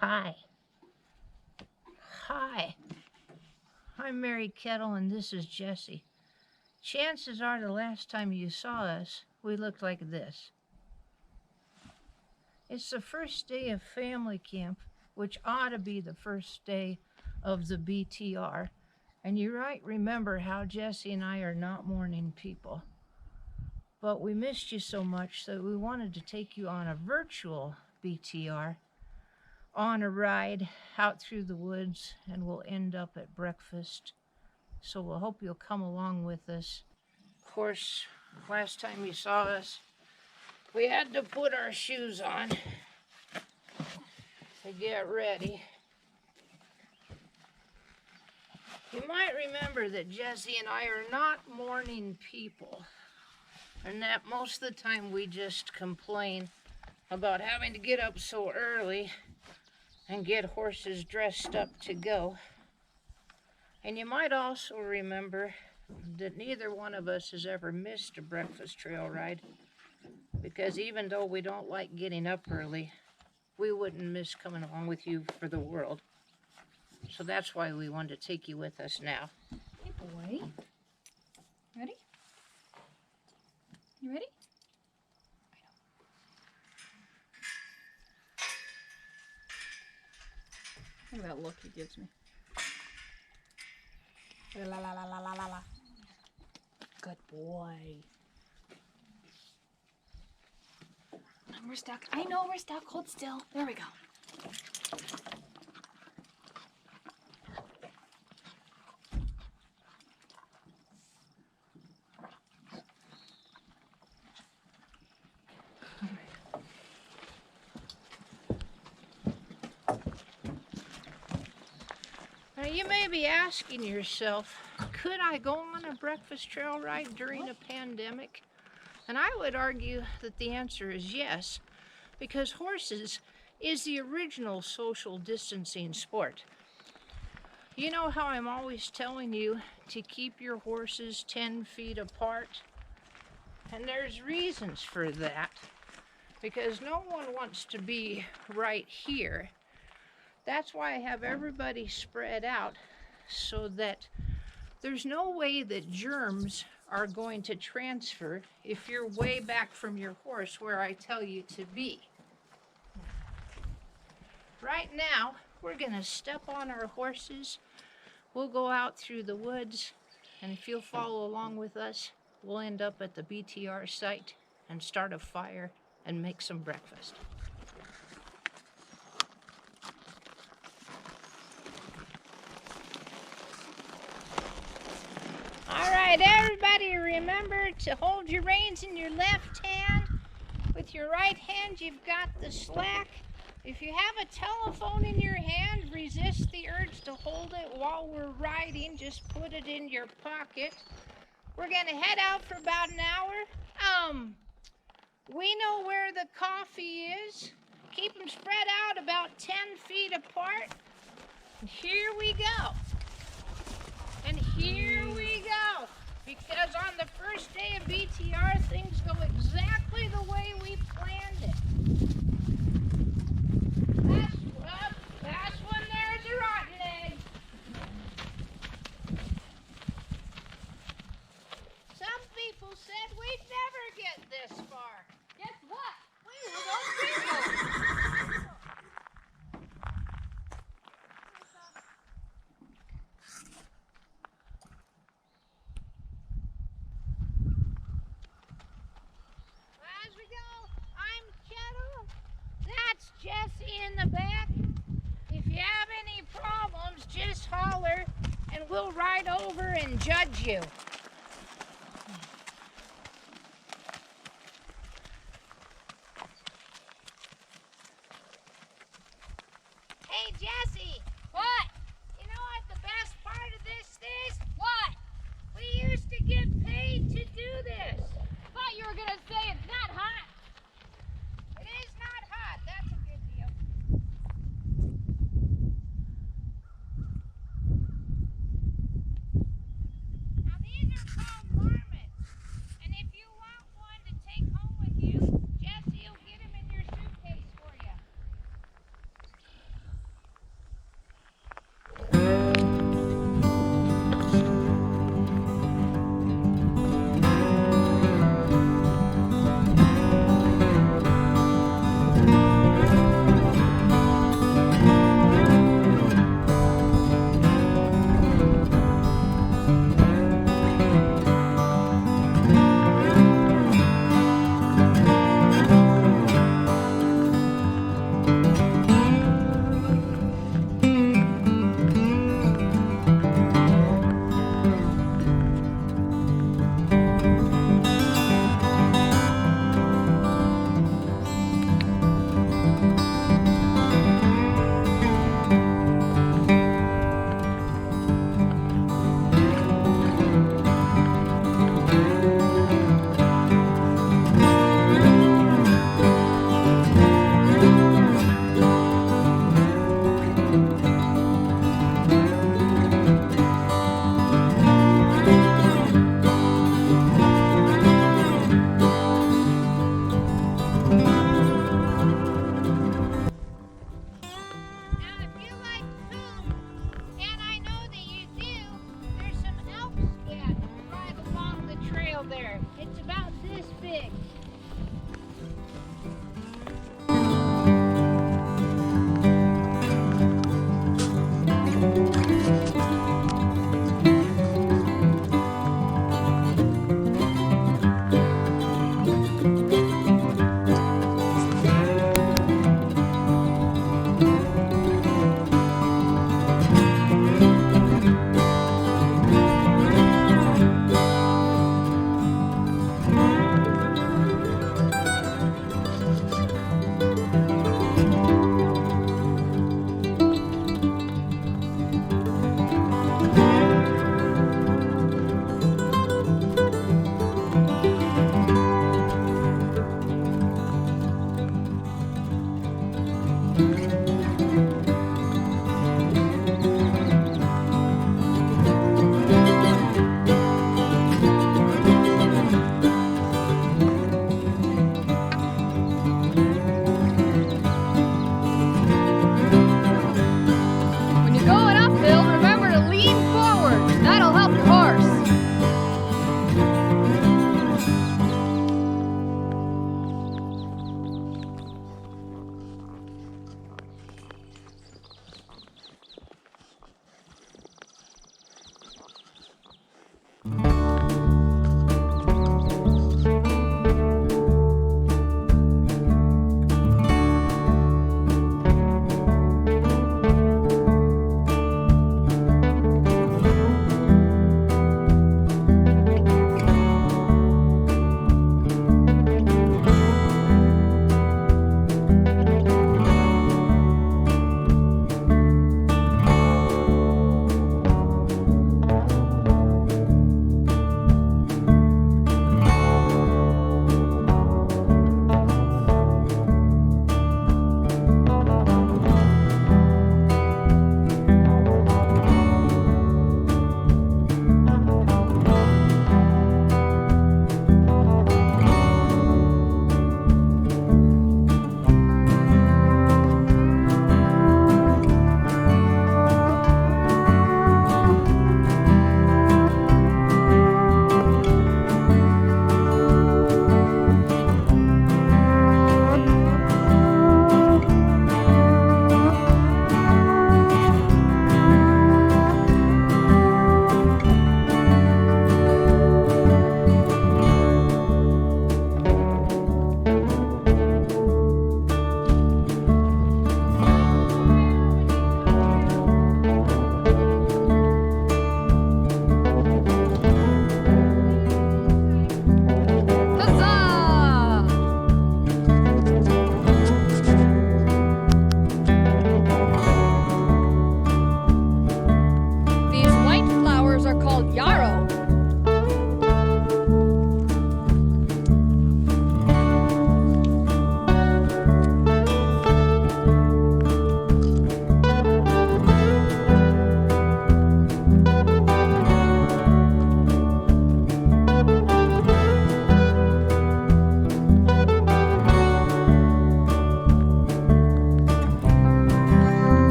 Hi. Hi. I'm Mary Kettle and this is Jessie. Chances are the last time you saw us, we looked like this. It's the first day of family camp, which ought to be the first day of the BTR. And you might remember how Jessie and I are not morning people. But we missed you so much that we wanted to take you on a virtual BTR, on a ride out through the woods, and we'll end up at breakfast. So we'll hope you'll come along with us. Of course, last time you saw us, we had to put our shoes on to get ready. You might remember that Jessie and I are not morning people, and that most of the time we just complain about having to get up so early and get horses dressed up to go. And you might also remember that neither one of us has ever missed a breakfast trail ride, because even though we don't like getting up early, we wouldn't miss coming along with you for the world. So that's why we wanted to take you with us now. Hey boy. Ready? You ready? Look at that look he gives me. La la la la la la la. Good boy. We're stuck. I know we're stuck. Hold still. There we go. Now you may be asking yourself, could I go on a breakfast trail ride during a pandemic? And I would argue that the answer is yes, because horses is the original social distancing sport. You know how I'm always telling you to keep your horses 10 feet apart? And there's reasons for that, because no one wants to be right here. That's why I have everybody spread out so that there's no way that germs are going to transfer if you're way back from your horse where I tell you to be. Right now, we're gonna step on our horses. We'll go out through the woods, and if you'll follow along with us, we'll end up at the BTR site and start a fire and make some breakfast. All right, everybody, remember to hold your reins in your left hand. With your right hand, you've got the slack. If you have a telephone in your hand, resist the urge to hold it while we're riding. Just put it in your pocket. We're gonna head out for about an hour. We know where the coffee is. Keep them spread out about 10 feet apart. And here we go. And here we go. Because on the first day of BTR, things go exactly the way we planned it. That's when there's a rotten egg. Some people said we'd never get this far. Guess what? We were those people. As we go, I'm Kettle. That's Jessie in the back. If you have any problems, just holler and we'll ride over and judge you. Hey, Jessie. What? You know what the best part of this is? What? We used to get paid to do this. Thought you were gonna say it's not hot. It is not hot. That's a good deal. Now the When you're going uphill, remember to lean forward. That'll help your horse.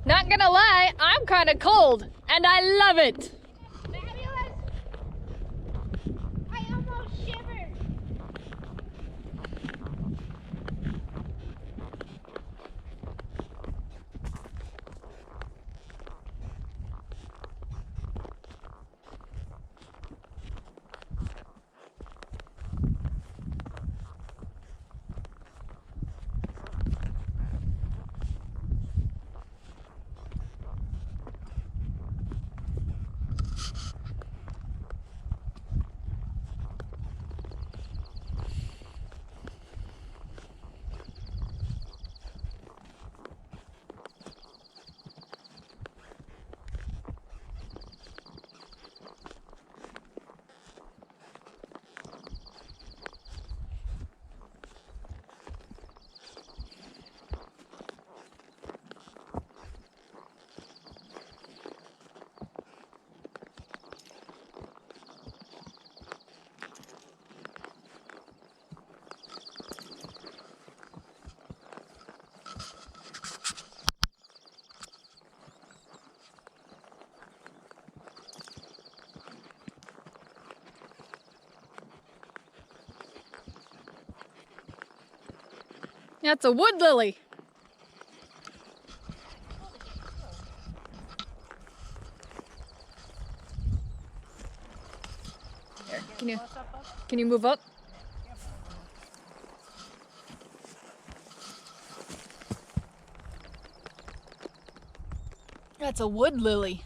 Not gonna lie, I'm kinda cold, and I love it. Fabulous! I almost shivered. That's a wood lily. Here, can you move up? That's a wood lily.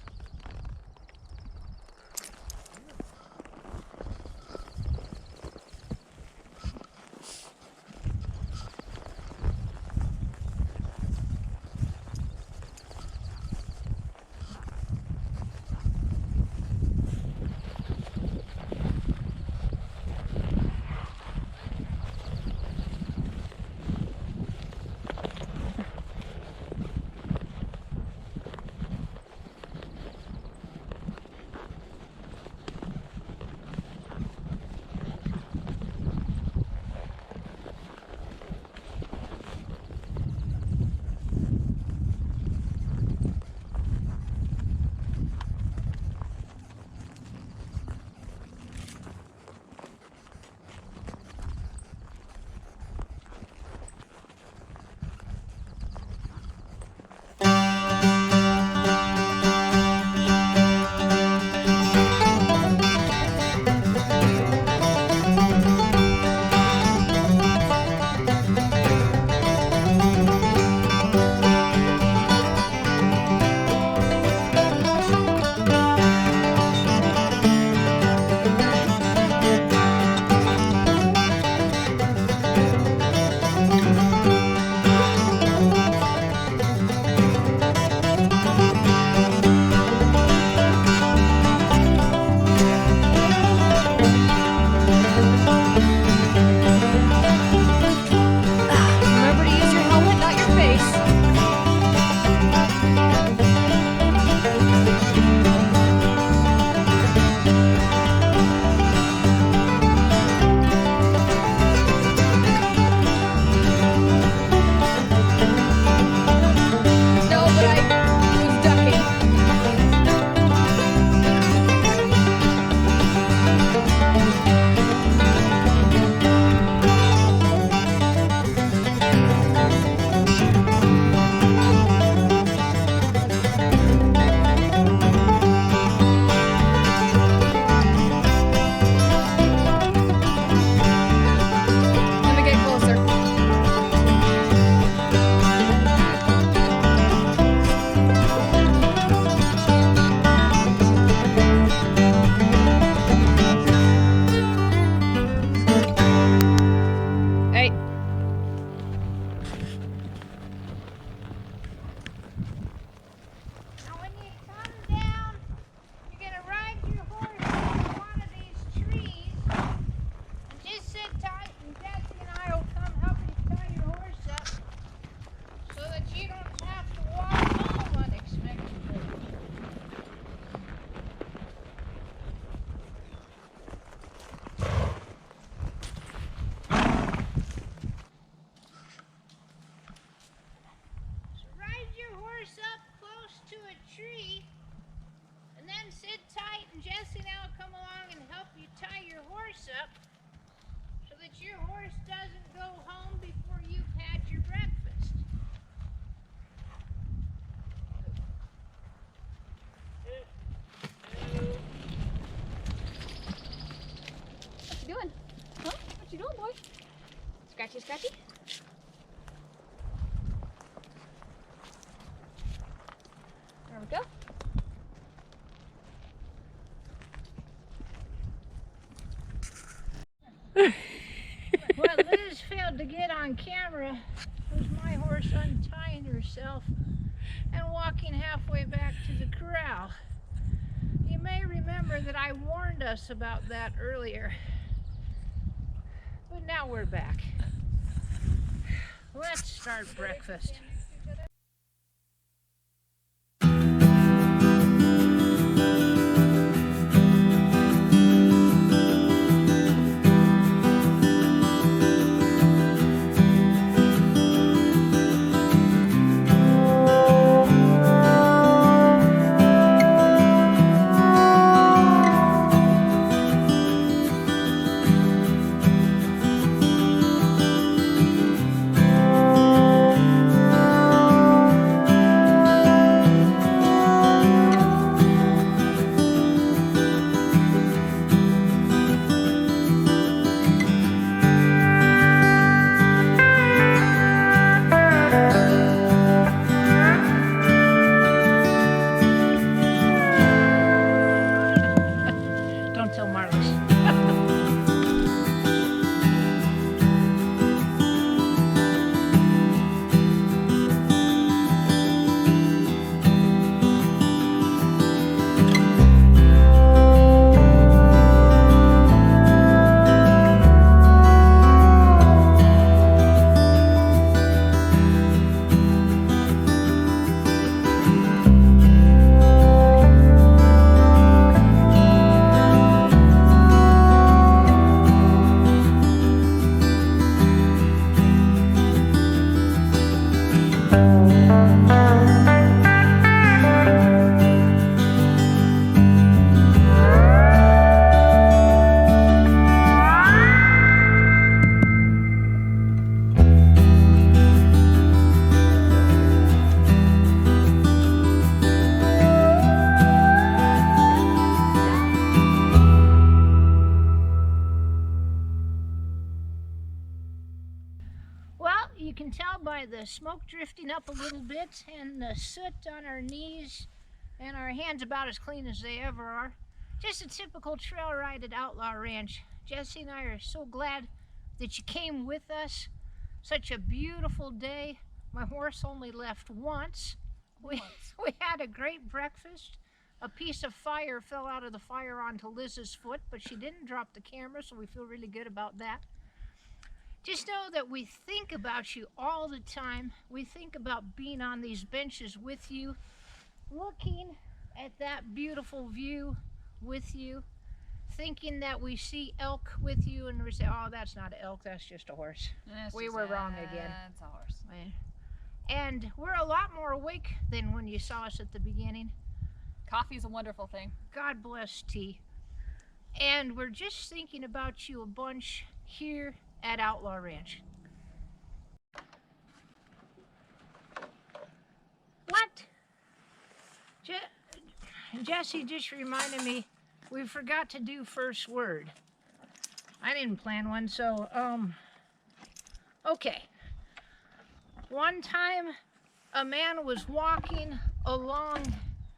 Remember to use your helmet, not your face. No, but I was ducking. Let me get closer. Hey. Now when you come down, you're gonna ride your horse into one of these trees and just sit tight and Jesse and I will come help you tie your horse up so that you don't have to walk home unexpectedly. So ride your horse up close to a tree and then sit tight and Jesse and I will come along and help you tie your horse up so that your horse doesn't go home before you've had your breakfast. What you doing? Huh? What you doing, boy? Scratchy, scratchy? There we go. What Liz failed to get on camera was my horse untying herself and walking halfway back to the corral. You may remember that I warned us about that earlier, but now we're back. Let's start breakfast. the smoke drifting up a little bit and the soot on our knees and our hands about as clean as they ever are. Just a typical trail ride at Outlaw Ranch. Jesse and I are so glad that you came with us. Such a beautiful day. My horse only left once. We had a great breakfast. A piece of fire fell out of the fire onto Liz's foot, but she didn't drop the camera, so we feel really good about that. Just know that we think about you all the time. We think about being on these benches with you, looking at that beautiful view with you, thinking that we see elk with you, and we say, oh, that's not an elk, that's just a horse. We were wrong again. That's a horse. And we're a lot more awake than when you saw us at the beginning. Coffee is a wonderful thing. God bless tea. And we're just thinking about you a bunch here at Outlaw Ranch. What? Jesse just reminded me we forgot to do first word. I didn't plan one, so okay. One time a man was walking along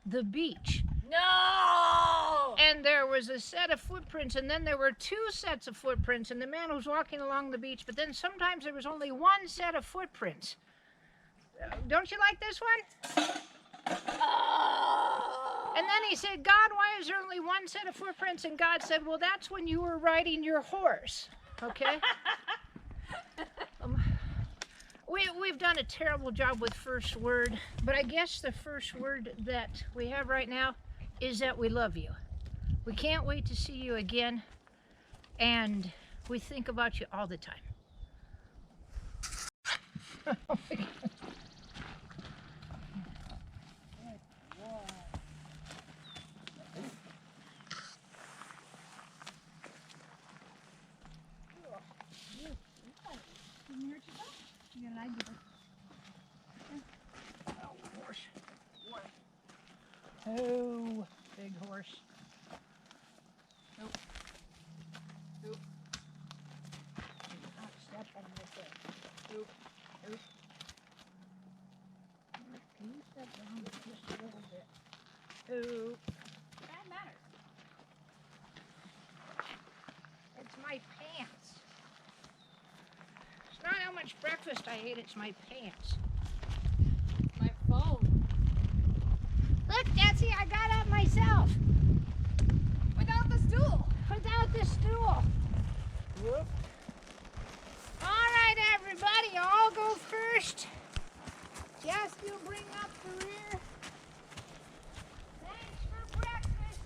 the beach. No! And there was a set of footprints, and then there were two sets of footprints, and the man was walking along the beach, but then sometimes there was only one set of footprints. Don't you like this one? Oh! And then he said, God, why is there only one set of footprints? And God said, well, that's when you were riding your horse, okay? We've done a terrible job with first word, but I guess the first word that we have right now is that we love you. We can't wait to see you again, and we think about you all the time. Oh, big horse. Nope. Nope. Step on my foot. Nope. Nope. Can you step down just a little bit? Nope. That matters. It's my pants. It's not how much breakfast I ate, it's my pants. My phone. Look, Jesse, I got up myself. Without the stool. Without the stool. Whoop. All right, everybody, I'll go first. Jess, you bring up the rear. Thanks for breakfast.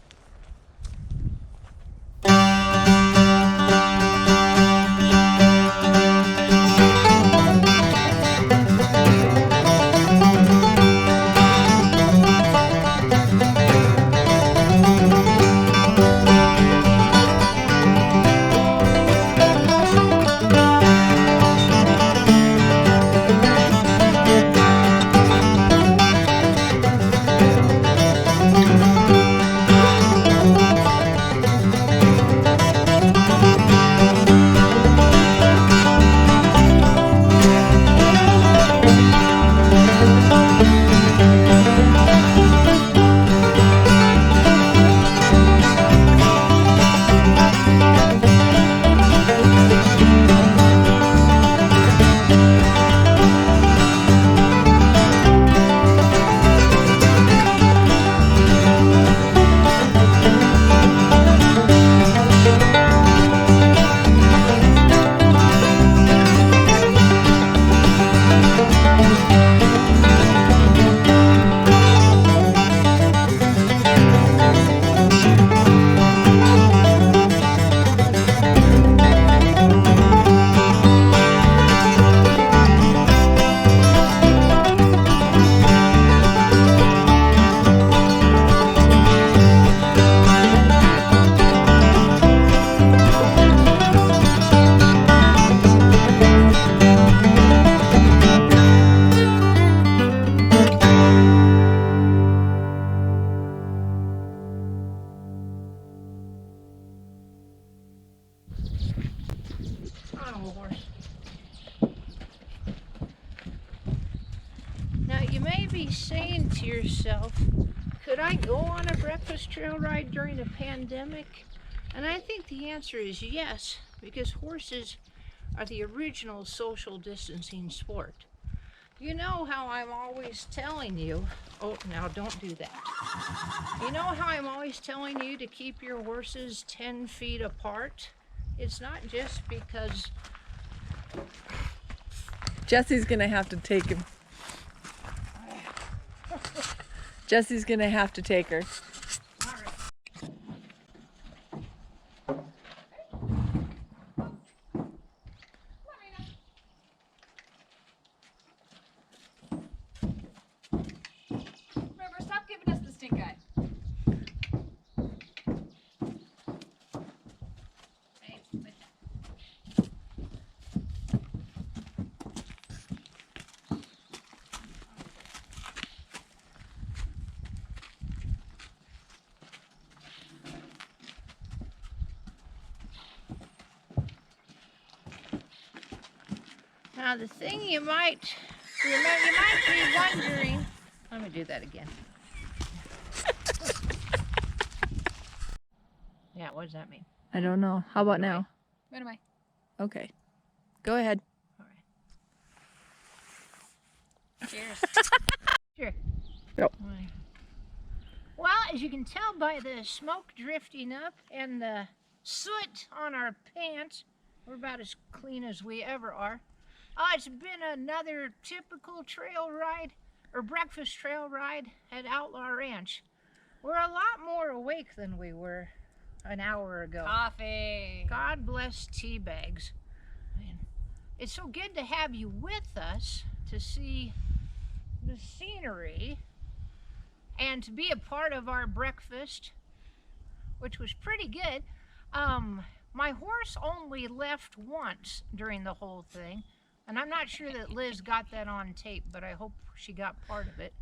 be saying to yourself, could I go on a breakfast trail ride during a pandemic? And I think the answer is yes, because horses are the original social distancing sport. You know how I'm always telling you, oh, now don't do that. You know how I'm always telling you to keep your horses 10 feet apart? It's not just because... Jesse's gonna have to take him. Jesse's gonna have to take her. Remember, stop giving us the stink eye. Now the thing you might be wondering, let me do that again. Yeah, what does that mean? I don't know. How about now? What am I? Okay. Go ahead. All right. Cheers. Sure. Yep. Well, as you can tell by the smoke drifting up and the soot on our pants, we're about as clean as we ever are. It's been another typical trail ride, or breakfast trail ride at Outlaw Ranch. We're a lot more awake than we were an hour ago. Coffee. God bless tea bags. Man, it's so good to have you with us to see the scenery and to be a part of our breakfast, which was pretty good. My horse only left once during the whole thing, and I'm not sure that Liz got that on tape, but I hope she got part of it.